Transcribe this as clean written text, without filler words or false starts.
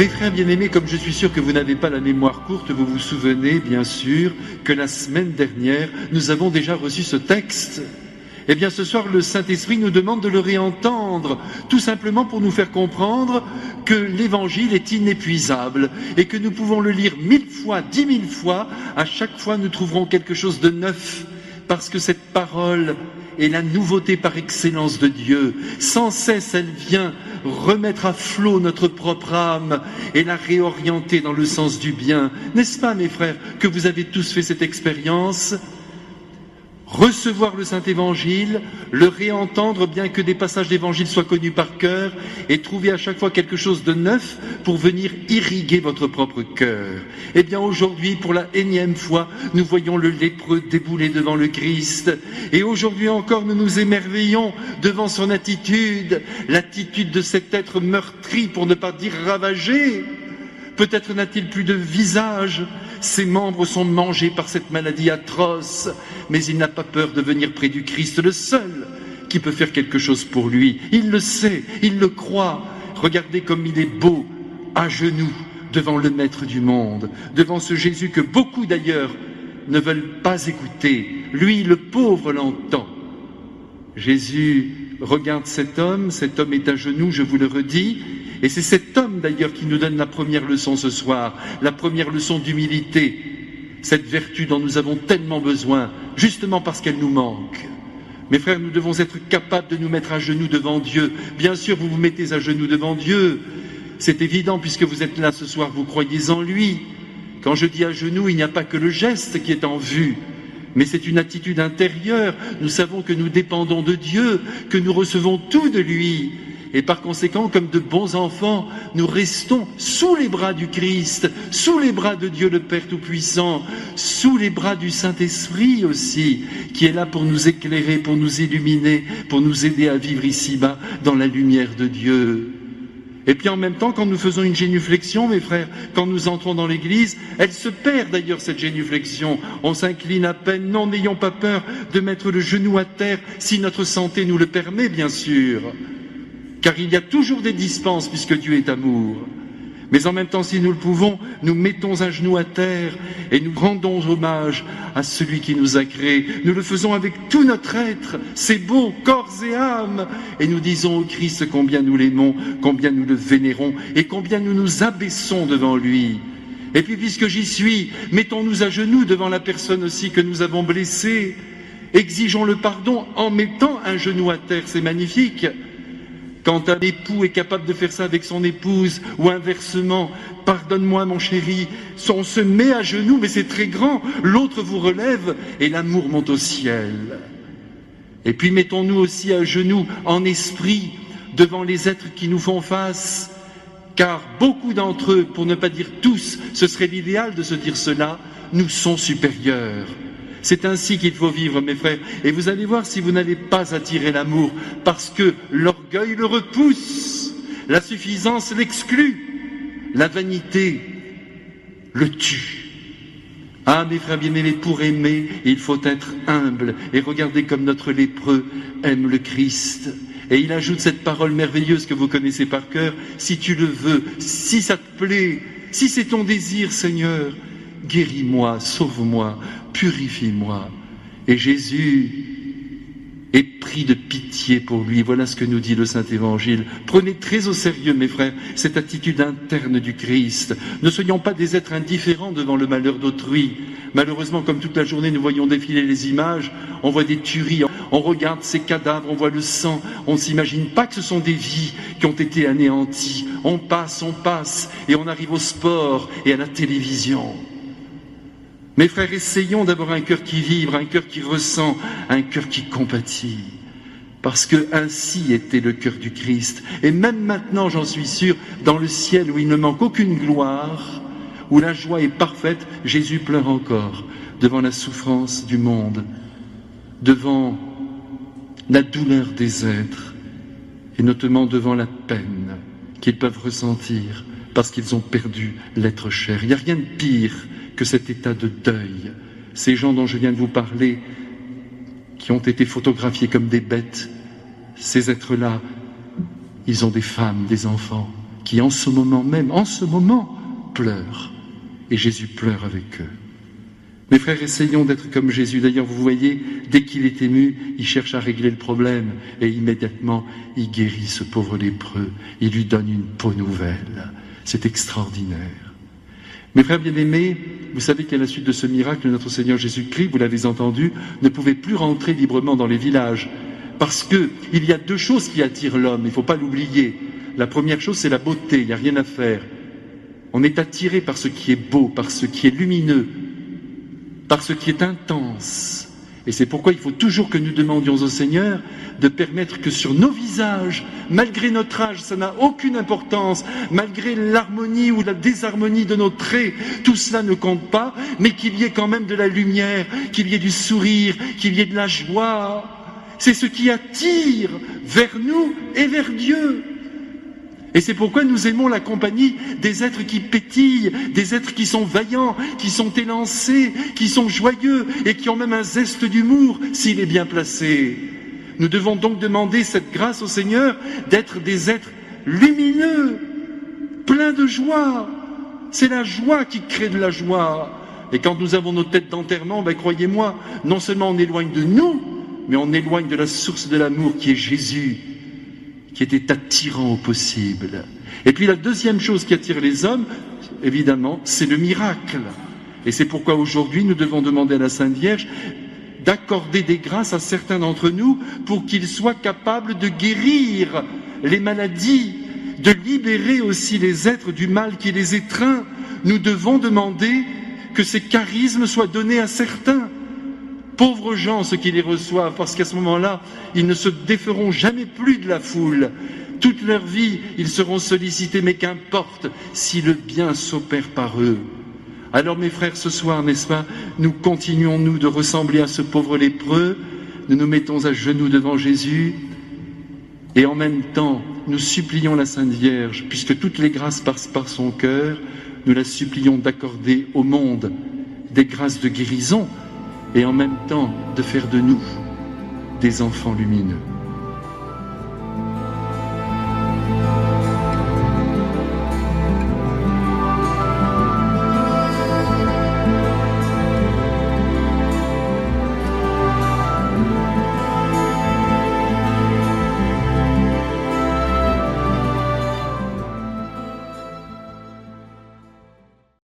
Mes frères bien-aimés, comme je suis sûr que vous n'avez pas la mémoire courte, vous vous souvenez bien sûr que la semaine dernière, nous avons déjà reçu ce texte. Eh bien, ce soir, le Saint-Esprit nous demande de le réentendre, tout simplement pour nous faire comprendre que l'Évangile est inépuisable et que nous pouvons le lire 1000 fois, 10 000 fois, à chaque fois nous trouverons quelque chose de neuf, parce que cette parole est la nouveauté par excellence de Dieu. Sans cesse, elle vient remettre à flot notre propre âme et la réorienter dans le sens du bien. N'est-ce pas, mes frères, que vous avez tous fait cette expérience ? Recevoir le Saint-Évangile, le réentendre bien que des passages d'Évangile soient connus par cœur et trouver à chaque fois quelque chose de neuf pour venir irriguer votre propre cœur. Eh bien aujourd'hui, pour la énième fois, nous voyons le lépreux débouler devant le Christ et aujourd'hui encore nous nous émerveillons devant son attitude, l'attitude de cet être meurtri pour ne pas dire ravagé. Peut-être n'a-t-il plus de visage, ses membres sont mangés par cette maladie atroce, mais il n'a pas peur de venir près du Christ, le seul qui peut faire quelque chose pour lui. Il le sait, il le croit. Regardez comme il est beau, à genoux, devant le Maître du monde, devant ce Jésus que beaucoup d'ailleurs ne veulent pas écouter. Lui, le pauvre, l'entend. Jésus regarde cet homme est à genoux, je vous le redis, et c'est cet homme d'ailleurs qui nous donne la première leçon ce soir, la première leçon d'humilité, cette vertu dont nous avons tellement besoin, justement parce qu'elle nous manque. Mes frères, nous devons être capables de nous mettre à genoux devant Dieu. Bien sûr, vous vous mettez à genoux devant Dieu, c'est évident puisque vous êtes là ce soir, vous croyez en lui. Quand je dis à genoux, il n'y a pas que le geste qui est en vue, mais c'est une attitude intérieure. Nous savons que nous dépendons de Dieu, que nous recevons tout de lui. Et par conséquent, comme de bons enfants, nous restons sous les bras du Christ, sous les bras de Dieu le Père Tout-Puissant, sous les bras du Saint-Esprit aussi, qui est là pour nous éclairer, pour nous illuminer, pour nous aider à vivre ici-bas dans la lumière de Dieu. Et puis en même temps, quand nous faisons une génuflexion, mes frères, quand nous entrons dans l'église, elle se perd d'ailleurs cette génuflexion. On s'incline à peine, non, n'ayons pas peur de mettre le genou à terre, si notre santé nous le permet, bien sûr. Car il y a toujours des dispenses puisque Dieu est amour. Mais en même temps, si nous le pouvons, nous mettons un genou à terre et nous rendons hommage à celui qui nous a créés. Nous le faisons avec tout notre être, c'est beau, corps et âme. Et nous disons au Christ combien nous l'aimons, combien nous le vénérons et combien nous nous abaissons devant lui. Et puis puisque j'y suis, mettons-nous à genoux devant la personne aussi que nous avons blessée. Exigeons le pardon en mettant un genou à terre, c'est magnifique. Quand un époux est capable de faire ça avec son épouse, ou inversement, pardonne-moi mon chéri, on se met à genoux, mais c'est très grand, l'autre vous relève et l'amour monte au ciel. Et puis mettons-nous aussi à genoux en esprit devant les êtres qui nous font face, car beaucoup d'entre eux, pour ne pas dire tous, ce serait l'idéal de se dire cela, nous sont supérieurs. C'est ainsi qu'il faut vivre, mes frères. Et vous allez voir si vous n'allez pas attirer l'amour, parce que l'orgueil le repousse, la suffisance l'exclut, la vanité le tue. Ah, mes frères bien-aimés, pour aimer, il faut être humble. Et regardez comme notre lépreux aime le Christ. Et il ajoute cette parole merveilleuse que vous connaissez par cœur, si tu le veux, si ça te plaît, si c'est ton désir, Seigneur, guéris-moi, sauve-moi, purifie-moi. Et Jésus est pris de pitié pour lui. Voilà ce que nous dit le Saint-Évangile. Prenez très au sérieux, mes frères, cette attitude interne du Christ. Ne soyons pas des êtres indifférents devant le malheur d'autrui. Malheureusement, comme toute la journée, nous voyons défiler les images, on voit des tueries, on regarde ces cadavres, on voit le sang, on ne s'imagine pas que ce sont des vies qui ont été anéanties. On passe, et on arrive au sport et à la télévision. Mes frères, essayons d'avoir un cœur qui vibre, un cœur qui ressent, un cœur qui compatit. Parce que ainsi était le cœur du Christ. Et même maintenant, j'en suis sûr, dans le ciel où il ne manque aucune gloire, où la joie est parfaite, Jésus pleure encore devant la souffrance du monde, devant la douleur des êtres, et notamment devant la peine qu'ils peuvent ressentir parce qu'ils ont perdu l'être cher. Il n'y a rien de pire que cet état de deuil. Ces gens dont je viens de vous parler, qui ont été photographiés comme des bêtes, ces êtres-là, ils ont des femmes, des enfants, qui en ce moment même, pleurent. Et Jésus pleure avec eux. Mes frères, essayons d'être comme Jésus. D'ailleurs, vous voyez, dès qu'il est ému, il cherche à régler le problème et immédiatement, il guérit ce pauvre lépreux. Il lui donne une peau nouvelle. C'est extraordinaire. Mes frères bien-aimés, vous savez qu'à la suite de ce miracle, notre Seigneur Jésus-Christ, vous l'avez entendu, ne pouvait plus rentrer librement dans les villages. Parce qu'il y a deux choses qui attirent l'homme, il ne faut pas l'oublier. La première chose, c'est la beauté, il n'y a rien à faire. On est attiré par ce qui est beau, par ce qui est lumineux, par ce qui est intense. Et c'est pourquoi il faut toujours que nous demandions au Seigneur de permettre que sur nos visages, malgré notre âge, ça n'a aucune importance, malgré l'harmonie ou la désharmonie de nos traits, tout cela ne compte pas, mais qu'il y ait quand même de la lumière, qu'il y ait du sourire, qu'il y ait de la joie. C'est ce qui attire vers nous et vers Dieu. Et c'est pourquoi nous aimons la compagnie des êtres qui pétillent, des êtres qui sont vaillants, qui sont élancés, qui sont joyeux et qui ont même un zeste d'humour s'il est bien placé. Nous devons donc demander cette grâce au Seigneur d'être des êtres lumineux, pleins de joie. C'est la joie qui crée de la joie. Et quand nous avons nos têtes d'enterrement, croyez-moi, non seulement on éloigne de nous, mais on éloigne de la source de l'amour qui est Jésus, qui était attirant au possible. Et puis la deuxième chose qui attire les hommes, évidemment, c'est le miracle. Et c'est pourquoi aujourd'hui nous devons demander à la Sainte Vierge d'accorder des grâces à certains d'entre nous pour qu'ils soient capables de guérir les maladies, de libérer aussi les êtres du mal qui les étreint. Nous devons demander que ces charismes soient donnés à certains. Pauvres gens, ceux qui les reçoivent, parce qu'à ce moment-là, ils ne se déferont jamais plus de la foule. Toute leur vie, ils seront sollicités, mais qu'importe si le bien s'opère par eux. Alors mes frères, ce soir, n'est-ce pas, nous continuons, nous, de ressembler à ce pauvre lépreux, nous nous mettons à genoux devant Jésus, et en même temps, nous supplions la Sainte Vierge, puisque toutes les grâces passent par son cœur, nous la supplions d'accorder au monde des grâces de guérison, et en même temps de faire de nous des enfants lumineux.